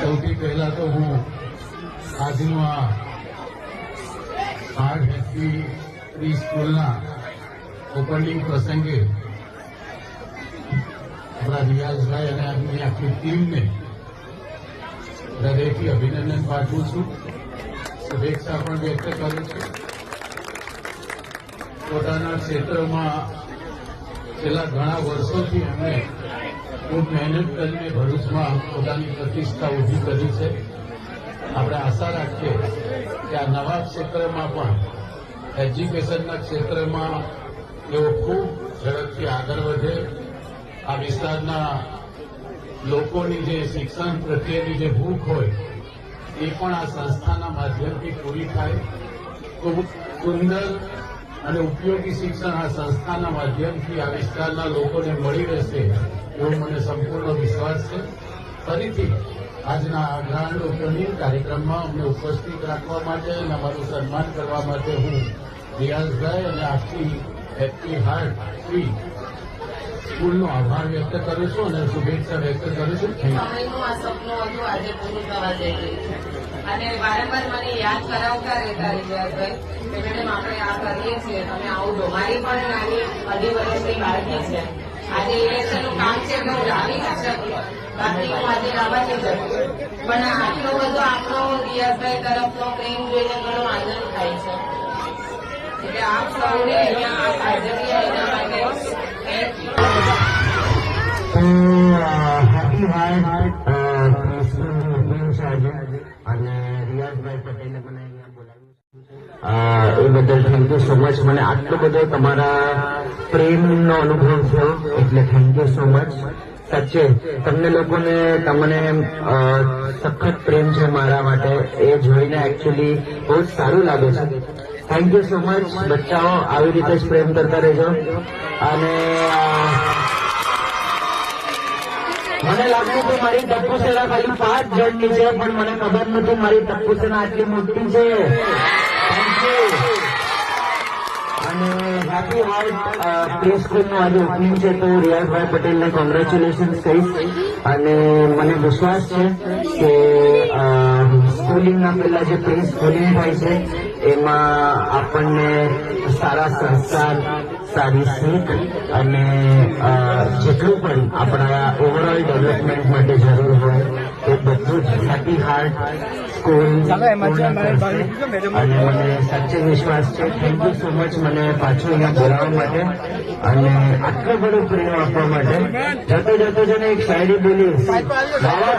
સૌથી પહેલા તો હું આજનું આ હાર્ટ હેપી પ્રી સ્કૂલના ઓપનિંગ પ્રસંગે આપણા રિયાઝભાઈ અને આપની આખી ટીમને હૃદયથી અભિનંદન પાઠવું છું, શુભેચ્છા પણ વ્યક્ત કરું છું. પોતાના ક્ષેત્રમાં છેલ્લા ઘણા વર્ષોથી એમણે ખૂબ મહેનત કરીને ભરૂચમાં પોતાની પ્રતિષ્ઠા ઊભી કરી છે. આપણે આશા રાખીએ કે આ નવા ક્ષેત્રમાં પણ એજ્યુકેશનના ક્ષેત્રમાં એવો ખૂબ ઝડપથી આગળ વધે. આ વિસ્તારના લોકોની જે શિક્ષણ પ્રત્યેની જે ભૂખ હોય એ પણ આ સંસ્થાના માધ્યમથી પૂરી થાય. ખૂબ સુંદર અને ઉપયોગી શિક્ષણ આ સંસ્થાના માધ્યમથી આ વિસ્તારના લોકોને મળી રહેશે એવો મને સંપૂર્ણ વિશ્વાસ છે. ફરીથી આજના આ ગ્રાન્ડ ઓપનિંગ કાર્યક્રમમાં અમને ઉપસ્થિત રાખવા માટે અને અમારું સન્માન કરવા માટે હું રિયાઝભાઈ અને આખી હેપી હાર્ટ ફ્રી સ્કૂલનો આભાર વ્યક્ત કરું છું અને શુભેચ્છા વ્યક્ત કરું છું. સમયનું આ સપનું હતું આજે પૂરું થવા જઈ રહ્યું છે અને વારંવાર મને યાદ કરાવતા રહેતા રિયાઝભાઈ કે મેડમ આપણે આ કરીએ છીએ, તમે આવું દો. મારી પણ નાની 2.5 વર્ષની બાળકી છે. આજે ઇલેક્શનનું કામ છે એટલે હું લાવી ન શકી, બાકી હું આજે લાવવા નહીં શકું. પણ આટલો બધો આપણો રિયાઝભાઈ તરફનો પ્રેમ જોઈને ઘણો આનંદ થાય છે. એટલે આપ સૌને અહીંયા હાજરી એના માટે હેપી હાર્ટ અને રિયાઝભાઈ પટેલે મને અહીંયા બોલાવ્યું એ બદલ થેન્ક યુ સો મચ. મને આટલો બધો તમારા પ્રેમનો અનુભવ થયો એટલે થેન્ક યુ સો મચ. સાચે તમને લોકોને તમને સખત પ્રેમ છે મારા માટે, એ જોઈને એકચ્યુઅલી બહુ જ સારું લાગે છે. Thank you so much. બચ્ચાઓ આવી રીતે જ પ્રેમ કરતા રહેજો. અને મને લાગ્યું કે મારી ટપ્પુ સેના ખાલી 5 જણની છે, પણ મને ખબર નથી મારી ટપ્પુ સેના આટલી મોટી છે. Thank you. અને હેપી હાર્ટ પ્લે સ્કૂલનું આજે ઓપનિંગ છે તો રિયાઝભાઈ પટેલને કોંગ્રેચ્યુલેશન્સ કહીશ. અને મને વિશ્વાસ છે કે સ્કૂલિંગના પહેલા જે પ્રી સ્કૂલિંગ થાય છે એમાં આપણને સારા સંસ્કાર, સારી શીખ અને જેટલું પણ આપણા ઓવરઓલ ડેવલપમેન્ટ માટે જરૂર હોય એ બધું જ હેપી હાર્ટ સ્કૂલ અને મને સાચે વિશ્વાસ છે. થેન્ક યુ સો મચ મને પાછું અહીંયા બોલાવવા માટે અને આટલો બધો પ્રેમ આપવા માટે. જતો જતો છે ને એક શાયરી બોલીશ, વાવા